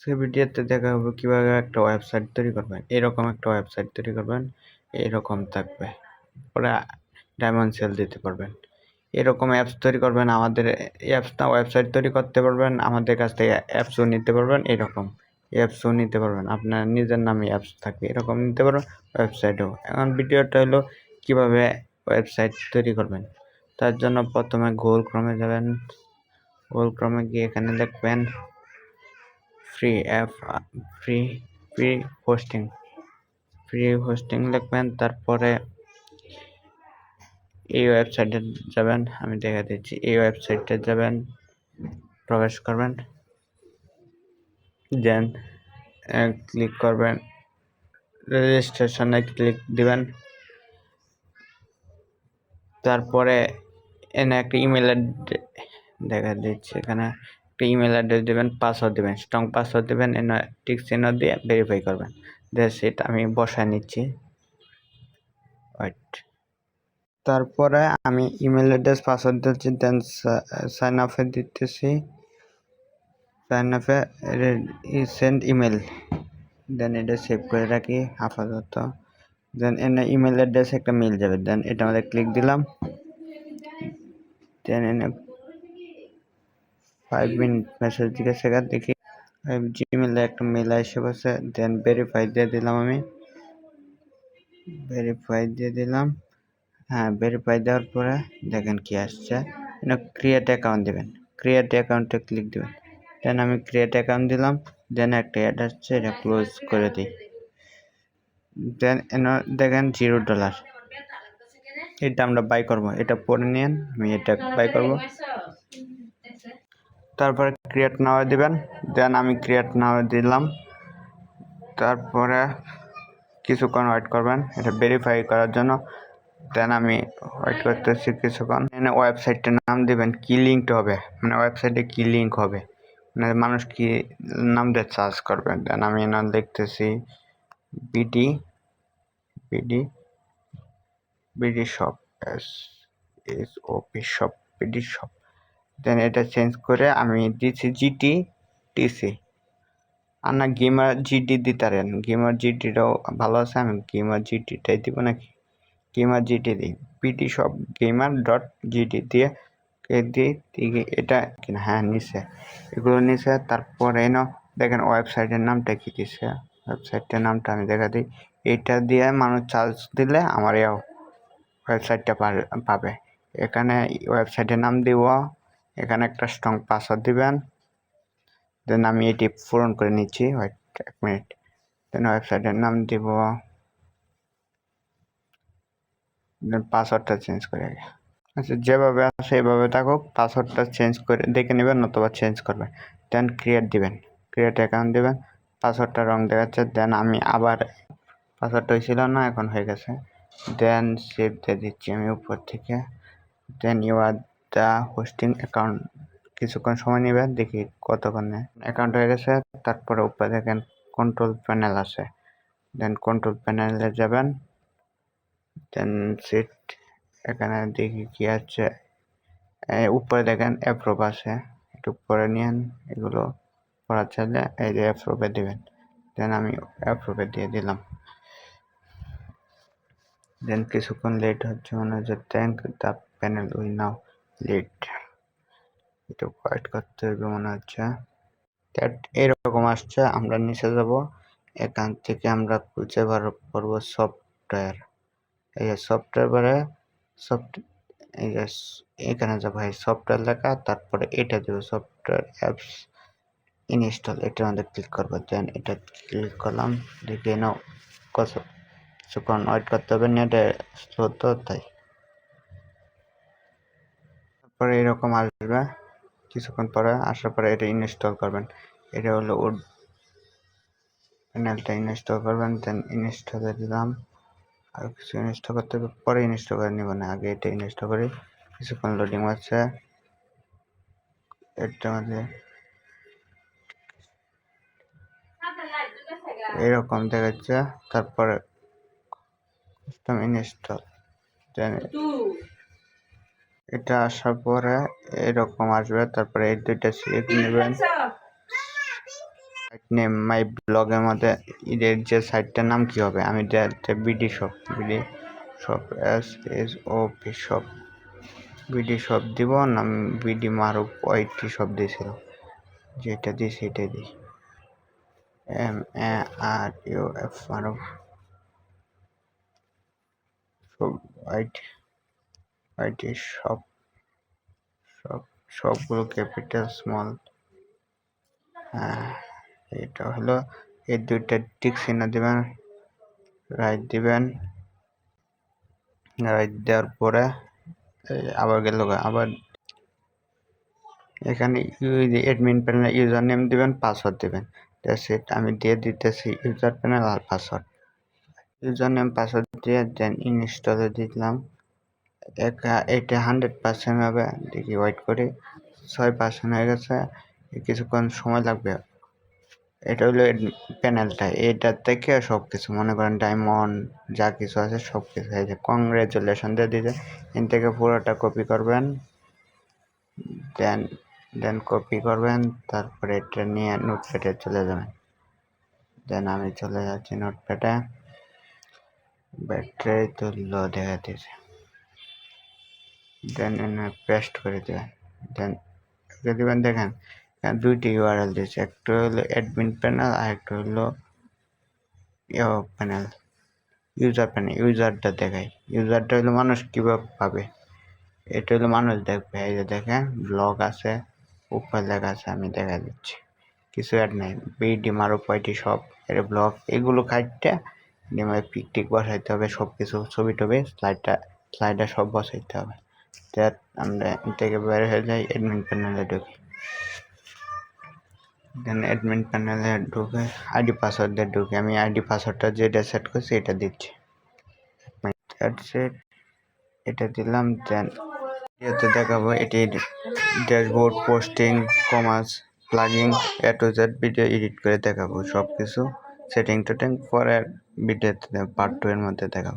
আজকের ভিডিওতে দেখা হবে কিভাবে একটা ওয়েবসাইট তৈরি করবেন। এরকম একটা ওয়েবসাইট তৈরি করবেন, এরকম থাকবে, পরে ডায়মন্ড সেল দিতে পারবেন। এরকম অ্যাপস তৈরি করবেন, আমাদের অ্যাপস না ওয়েবসাইট তৈরি করতে পারবেন, আমাদের কাছ থেকে অ্যাপসও নিতে পারবেন। এরকম অ্যাপসও নিতে পারবেন, আপনার নিজের নামে অ্যাপস থাকবে, এরকম নিতে পারবেন ওয়েবসাইটও। এখন ভিডিওটা হলো কিভাবে ওয়েবসাইট তৈরি করবেন। তার জন্য প্রথমে গুগল ক্রমে যাবেন, গুগল ক্রমে গিয়ে এখানে লিখবেন ফ্রি হোস্টিং লিখবেন। তারপরে এই ওয়েবসাইটে যাবেন, আমি দেখা দিচ্ছি। এই ওয়েবসাইটে যাবেন, প্রবেশ করবেন, দেন ক্লিক করবেন, রেজিস্ট্রেশনে ক্লিক দিবেন। তারপরে এনে একটা ইমেল দেখা দিচ্ছে, এখানে একটা ইমেল অ্যাড্রেস দেবেন, পাসওয়ার্ড দেবেন, স্ট্রং পাসওয়ার্ড দেবেন, এনে টিক চিহ্ন দিয়ে ভেরিফাই করবেন। সেটা আমি বসায় নিচ্ছি। তারপরে আমি ইমেল অ্যাড্রেস পাসওয়ার্ড দিচ্ছি, দেন সাইন আপে দিতেছি, সাইন আপে সেন্ড ইমেল, দেন এটা সেভ করে রাখি আপাতত। দেন এনে ইমেল অ্যাড্রেস একটা মেল যাবে, দেন এটা আমাদের ক্লিক দিলাম। দেন এনে 5 মিনিট মেসেজ জিজ্ঞাসা দেখি জিমেলে একটা মেল এসে বসে। দেন ভেরিফাই দিয়ে দিলাম, আমি ভেরিফাই দিয়ে দিলাম। হ্যাঁ, ভেরিফাই দেওয়ার পরে দেখেন কি আসছে, ক্রিয়েট অ্যাকাউন্ট দেবেন, ক্রিয়েট অ্যাকাউন্টে ক্লিক দেবেন। দেন আমি ক্রিয়েট অ্যাকাউন্ট দিলাম, দেন একটা অ্যাড আসছে, এটা ক্লোজ করে দিই। দেন দেখেন $0, এটা আমরা বাই করব, এটা পরে নিন, আমি এটা বাই করব। তারপরে ক্রিয়েট নাও দিবেন, দেন আমি ক্রিয়েট নাও দিলাম। তারপরে কিছুক্ষণ ওয়েট করবেন এটা ভেরিফাই করার জন্য। দেন আমি ওয়েট করতেছি কিছুক্ষণ। এখানে ওয়েবসাইটের নাম দিবেন, কি লিঙ্ক হবে, মানে ওয়েবসাইটে কি লিঙ্ক হবে, মানে মানুষ কি নাম দিয়ে সার্চ করবে। দেন আমি নাম দেখতেছি BD shop, SOP shop, BD shop. Then এটা চেঞ্জ করে আমি দিচ্ছি GTTC, আর না গেমার জিডি দিতারেন, গেমার জিডিটাও ভালো আছে, আমি গেমার জিডিটাই দিব নাকি, গেমার জিডি দিই, পিটি শপ gamer.gd দিয়ে এটা কিনা, হ্যাঁ নিচে এগুলো নিচে। তারপরে এনো দেখেন ওয়েবসাইটের নামটা কি দিছে, ওয়েবসাইটের নামটা আমি দেখা দিই। এটা দিয়ে মানুষ চার্জ দিলে আমার ওয়েবসাইটটা পাবে। এখানে ওয়েবসাইটের নাম দিব, এখানে একটা স্ট্রং পাসওয়ার্ড দিবেন। দেন আমি এটি পূরণ করে নিচ্ছি, ওয়েট 1 মিনিট। দেন ওয়েবসাইটের নাম দিব, দেন পাসওয়ার্ডটা চেঞ্জ করে। আচ্ছা, যেভাবে আছে এভাবে থাকুক, পাসওয়ার্ডটা চেঞ্জ করে দেখে নেবেন, নতুবা চেঞ্জ করবেন। দেন ক্রিয়েট দিবেন, ক্রিয়েট অ্যাকাউন্ট দিবেন, পাসওয়ার্ডটা রং দেখাচ্ছে। দেন আমি আবার পাসওয়ার্ডটা হয়েছিল না, এখন হয়ে গেছে। দেন সেভ দিয়ে দিচ্ছি আমি উপর থেকে। Then you are the hosting account, কিছুক্ষণ সময় নেবে, দেখি কতক্ষণে অ্যাকাউন্ট হয়ে গেছে। তারপরে উপরে দেখেন কন্ট্রোল প্যানেল আছে, দেন কন্ট্রোল প্যানেলে যাবেন। দেন সিট, এখানে দেখি কি আছে, উপরে দেখেন অ্যাপ্রুভ আছে, একটু পরে নিয়েন, এগুলো পড়ার চাইলে এই যে অ্যাপ্রুভে দিবেন। দেন আমি অ্যাপ্রুভে দিয়ে দিলাম। দেন কিছুক্ষণ লেট হচ্ছে, মনে হচ্ছে thank the panel we now late, একটু ওয়েট করতে হবে মনে হচ্ছে। এরকম আসছে, আমরা নিচে যাব, এখান থেকে আমরা খুঁজে বার করবো সফটওয়্যার। এই যে সফটওয়্যার বারে এই যে এখানে যাবো, এই সফটওয়্যার লেখা, তারপরে এটা দেবো সফটওয়্যার অ্যাপস ইনস্টল, এটার মধ্যে ক্লিক করবো। দেন এটা ক্লিক করলাম, দেখে নাও কিছুক্ষণ ওয়েট করতে হবে, নেটে স্লো তো তাই। তারপরে এরকম আসবে, কিছুক্ষণ পরে আসার পরে এটা ইনস্টল করবেন। এটা হলো উড প্যানেলটা ইনস্টল করবেন। দেন ইনস্টলে দিলাম, আর কিছু ইনস্টল করতে হবে, পরে ইনস্টল করে নিব না, আগে এটা ইনস্টল করি। কিছুক্ষণ লোডিং হচ্ছে, এটার মধ্যে এরকম দেখাচ্ছে। তারপরে কাস্টম ইনস্টল, দেন এটা আসার পরে এরকম আসবে। তারপরে এই দুইটা সিলেক্ট নেবেন, নেম মাই ব্লগের মধ্যে এর যে সাইটটার নাম কি হবে, আমি BD shop SSOP shop BD shop দিব না বিডি মারুফ ওয়াইটি শপ দিয়েছিল, যেটা দিই সেটাই দিই MARUF মারুফ ওয়াইটি শপ সবগুলো ক্যাপিটাল স্মল। হ্যাঁ, এটা হলো এই দুইটা টিক চিহ্ন দিবেন, রাইট দিবেন, রাইট দেওয়ার পরে আবার গেল আবার এখানে অ্যাডমিন প্যানেল ইউজার নেম দিবেন, পাসওয়ার্ড দিবেন। সেট আমি দিয়ে দিতেছি ইউজার প্যানেল আর পাসওয়ার্ড। ইউজার নেম পাসওয়ার্ড দিয়ে দেন ইনস্টলে দিলাম। এটা 100% হবে, দেখি ওয়েট করি। 6% হয়ে গেছে, কিছুক্ষণ সময় লাগবে। এটা হলো প্যানেলটা, এটা থেকে সব কিছু মনে করেন ডায়মন্ড যা কিছু আছে সব কিছু হয়েছে। কংগ্রেচুলেশন দিয়ে দিতে এখান থেকে পুরোটা কপি করবেন, দেন কপি করবেন, তারপরে এটা নিয়ে নোটপ্যাডে চলে যাবেন। দেন আমি চলে যাচ্ছি নোটপ্যাডে, ব্যাটারি তুললো দেখা দিয়েছে, দেন এনে পেস্ট করে দেবেন। দেন দিবেন, দেখেন দুইটি ইউআরএল দিয়েছে, একটা হলো অ্যাডমিন প্যানেল আর একটা হলো প্যানেল ইউজার প্যানেল। ইউজারটা দেখাই, ইউজারটা হলো মানুষ কীভাবে পাবে, এটা হলো মানুষ দেখবে। এই যে দেখেন ব্লগ আছে, উপরে লেখা আছে, আমি দেখা দিচ্ছি, কিছু অ্যাড নাই। বিডি মারুফ ওয়াইটি শপ এর ব্লগ, এগুলো খাইটটা ডিমায় পিকটিক বসাইতে হবে, সব কিছু ছবি টবি স্লাইডার সব বসাইতে হবে। দ্যাট আমরা থেকে বের হয়ে যাই, অ্যাডমিন প্যানেলে ঢুকি। দেন অ্যাডমিন প্যানেলে ঢুকে আইডি পাসওয়ার্ড দিয়ে ঢুকে আমি আইডি পাসওয়ার্ডটা যেটা সেট করছি এটা দিচ্ছি। এটা দিলাম। দেন এতে দেখাবো এটি dashboard, posting, commerce, plugging, A to Z video edit করে দেখাবো, সব কিছু সেটিং টেটিং পরে ভিডিওতে পার্ট 2 এর মধ্যে দেখাবো।